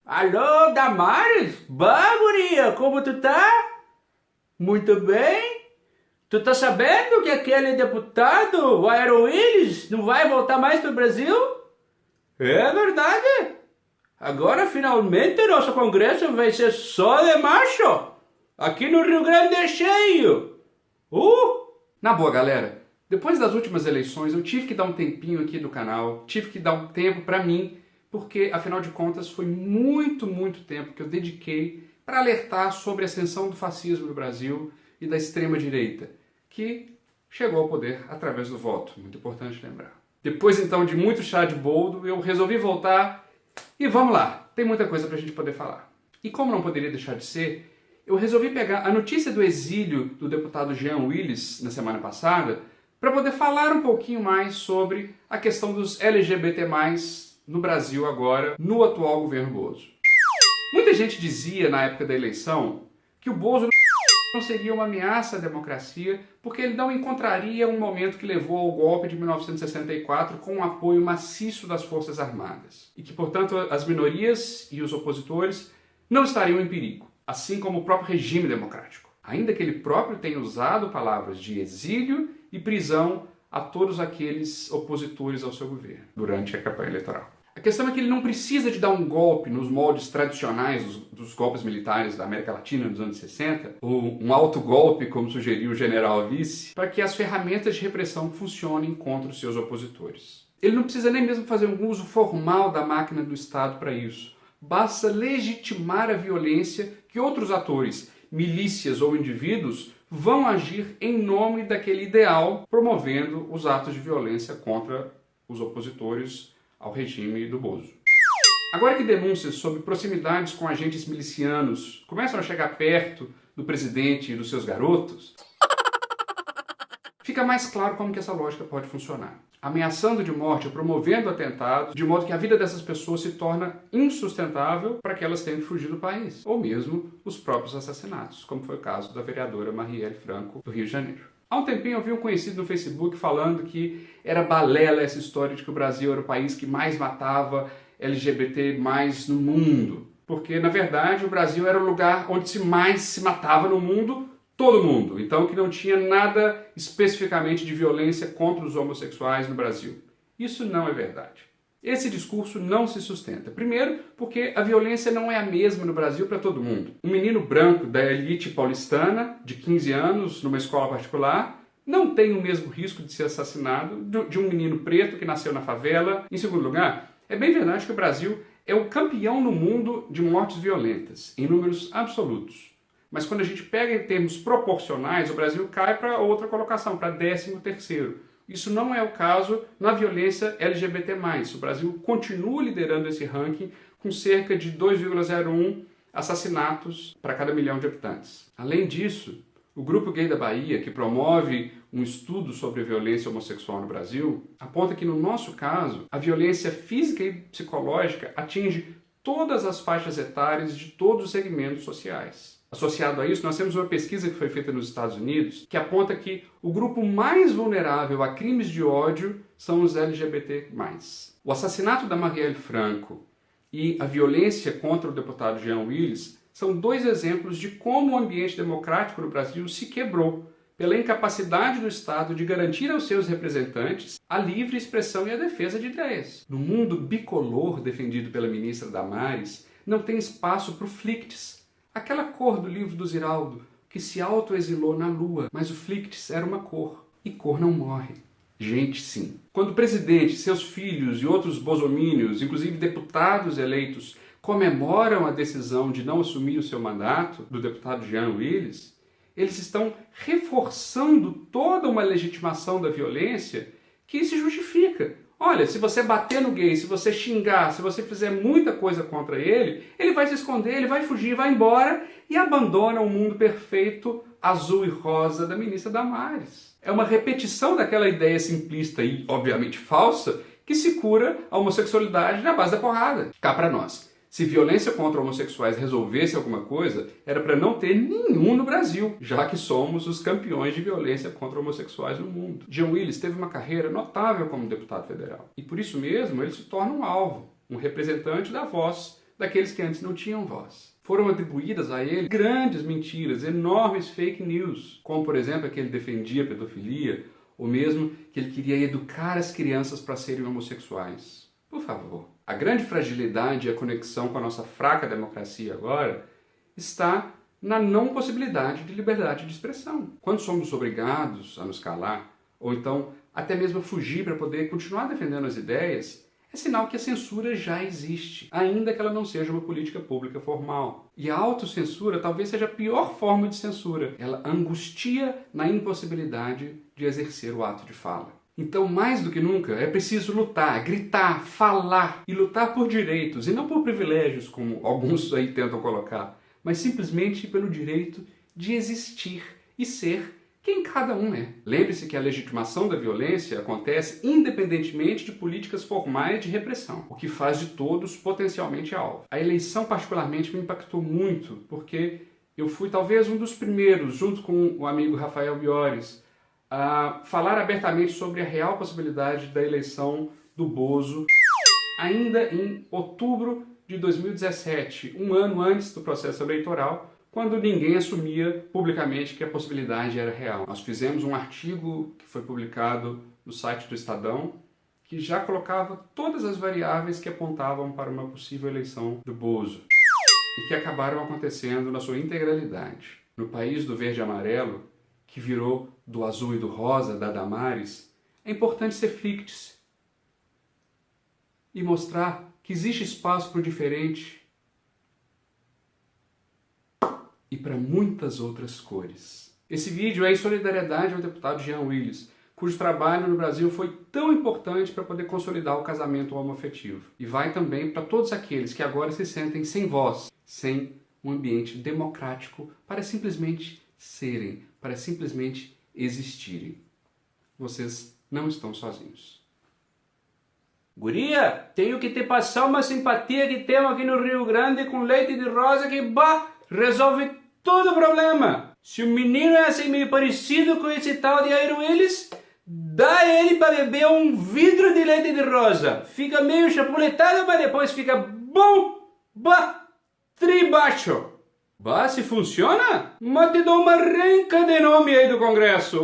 Alô, Damares? Bah, guria, como tu tá? Muito bem? Tu tá sabendo que aquele deputado, o Aero Willis, não vai voltar mais pro Brasil? É verdade. Agora, finalmente, nosso congresso vai ser só de macho. Aqui no Rio Grande é cheio. Na boa, galera, depois das últimas eleições, eu tive que dar um tempinho aqui do canal, tive que dar um tempo pra mim, porque, afinal de contas, foi muito tempo que eu dediquei para alertar sobre a ascensão do fascismo no Brasil e da extrema-direita, que chegou ao poder através do voto, muito importante lembrar. Depois, então, de muito chá de boldo, eu resolvi voltar e vamos lá, tem muita coisa pra gente poder falar. E como não poderia deixar de ser, eu resolvi pegar a notícia do exílio do deputado Jean Willis na semana passada para poder falar um pouquinho mais sobre a questão dos LGBT+, no Brasil agora, no atual governo Bozo. Muita gente dizia na época da eleição que o Bozo não seria uma ameaça à democracia porque ele não encontraria um momento que levou ao golpe de 1964 com o apoio maciço das Forças Armadas e que, portanto, as minorias e os opositores não estariam em perigo, assim como o próprio regime democrático, ainda que ele próprio tenha usado palavras de exílio e prisão a todos aqueles opositores ao seu governo durante a campanha eleitoral. A questão é que ele não precisa de dar um golpe nos moldes tradicionais dos golpes militares da América Latina nos anos 60, ou um autogolpe, como sugeriu o general Vice, para que as ferramentas de repressão funcionem contra os seus opositores. Ele não precisa nem mesmo fazer um uso formal da máquina do Estado para isso. Basta legitimar a violência que outros atores, milícias ou indivíduos, vão agir em nome daquele ideal, promovendo os atos de violência contra os opositores ao regime do Bozo. Agora que denúncias sobre proximidades com agentes milicianos começam a chegar perto do presidente e dos seus garotos, fica mais claro como que essa lógica pode funcionar. Ameaçando de morte ou promovendo atentados, de modo que a vida dessas pessoas se torna insustentável para que elas tenham que fugir do país, ou mesmo os próprios assassinatos, como foi o caso da vereadora Marielle Franco, do Rio de Janeiro. Há um tempinho eu vi um conhecido no Facebook falando que era balela essa história de que o Brasil era o país que mais matava LGBT+ no mundo. Porque, na verdade, o Brasil era o lugar onde mais se matava no mundo, todo mundo. Então, que não tinha nada especificamente de violência contra os homossexuais no Brasil. Isso não é verdade. Esse discurso não se sustenta. Primeiro, porque a violência não é a mesma no Brasil para todo mundo. Um menino branco da elite paulistana, de 15 anos, numa escola particular, não tem o mesmo risco de ser assassinado de um menino preto que nasceu na favela. Em segundo lugar, é bem verdade que o Brasil é o campeão no mundo de mortes violentas, em números absolutos. Mas quando a gente pega em termos proporcionais, o Brasil cai para outra colocação, para 13º. Isso não é o caso na violência LGBT+. O Brasil continua liderando esse ranking com cerca de 2,01 assassinatos para cada milhão de habitantes. Além disso, o Grupo Gay da Bahia, que promove um estudo sobre a violência homossexual no Brasil, aponta que, no nosso caso, a violência física e psicológica atinge todas as faixas etárias de todos os segmentos sociais. Associado a isso, nós temos uma pesquisa que foi feita nos Estados Unidos que aponta que o grupo mais vulnerável a crimes de ódio são os LGBT+. O assassinato da Marielle Franco e a violência contra o deputado Jean Willis são dois exemplos de como o ambiente democrático no Brasil se quebrou pela incapacidade do Estado de garantir aos seus representantes a livre expressão e a defesa de ideias. No mundo bicolor defendido pela ministra Damares, não tem espaço para o flicts, aquela cor do livro do Ziraldo, que se autoexilou na lua, mas o flicts era uma cor, e cor não morre. Gente, sim. Quando o presidente, seus filhos e outros bolsomínios, inclusive deputados eleitos, comemoram a decisão de não assumir o seu mandato do deputado Jean Willis, eles estão reforçando toda uma legitimação da violência que se justifica. Olha, se você bater no gay, se você xingar, se você fizer muita coisa contra ele, ele vai se esconder, ele vai fugir, vai embora e abandona o mundo perfeito, azul e rosa da ministra Damares. É uma repetição daquela ideia simplista e, obviamente, falsa, que se cura a homossexualidade na base da porrada. Cá pra nós. Se violência contra homossexuais resolvesse alguma coisa, era para não ter nenhum no Brasil, já que somos os campeões de violência contra homossexuais no mundo. Jean Willis teve uma carreira notável como deputado federal, e por isso mesmo ele se torna um alvo, um representante da voz daqueles que antes não tinham voz. Foram atribuídas a ele grandes mentiras, enormes fake news, como, por exemplo, que ele defendia a pedofilia, ou mesmo que ele queria educar as crianças para serem homossexuais. Por favor. A grande fragilidade e a conexão com a nossa fraca democracia agora está na não possibilidade de liberdade de expressão. Quando somos obrigados a nos calar, ou então até mesmo a fugir para poder continuar defendendo as ideias, é sinal que a censura já existe, ainda que ela não seja uma política pública formal. E a autocensura talvez seja a pior forma de censura. Ela angustia na impossibilidade de exercer o ato de fala. Então, mais do que nunca, é preciso lutar, gritar, falar e lutar por direitos, e não por privilégios, como alguns aí tentam colocar, mas simplesmente pelo direito de existir e ser quem cada um é. Lembre-se que a legitimação da violência acontece independentemente de políticas formais de repressão, o que faz de todos potencialmente alvo. A eleição particularmente me impactou muito, porque eu fui talvez um dos primeiros, junto com o amigo Rafael Biores, a falar abertamente sobre a real possibilidade da eleição do Bozo, ainda em outubro de 2017, um ano antes do processo eleitoral, quando ninguém assumia publicamente que a possibilidade era real. Nós fizemos um artigo que foi publicado no site do Estadão, que já colocava todas as variáveis que apontavam para uma possível eleição do Bozo, e que acabaram acontecendo na sua integralidade. No país do verde e amarelo, que virou do azul e do rosa da Damares, é importante ser fictício e mostrar que existe espaço para o diferente e para muitas outras cores. Esse vídeo é em solidariedade ao deputado Jean Willis, cujo trabalho no Brasil foi tão importante para poder consolidar o casamento homoafetivo. E vai também para todos aqueles que agora se sentem sem voz, sem um ambiente democrático para simplesmente serem, para simplesmente existirem. Vocês não estão sozinhos. Guria, tenho que te passar uma simpatia que temos aqui no Rio Grande com leite de rosa que, resolve todo o problema. Se o menino é assim meio parecido com esse tal de Iron Willis, dá ele para beber um vidro de leite de rosa. Fica meio chapuletado, mas depois fica bom, tribaixo. Se funciona, mas te dou uma renca de nome aí do Congresso.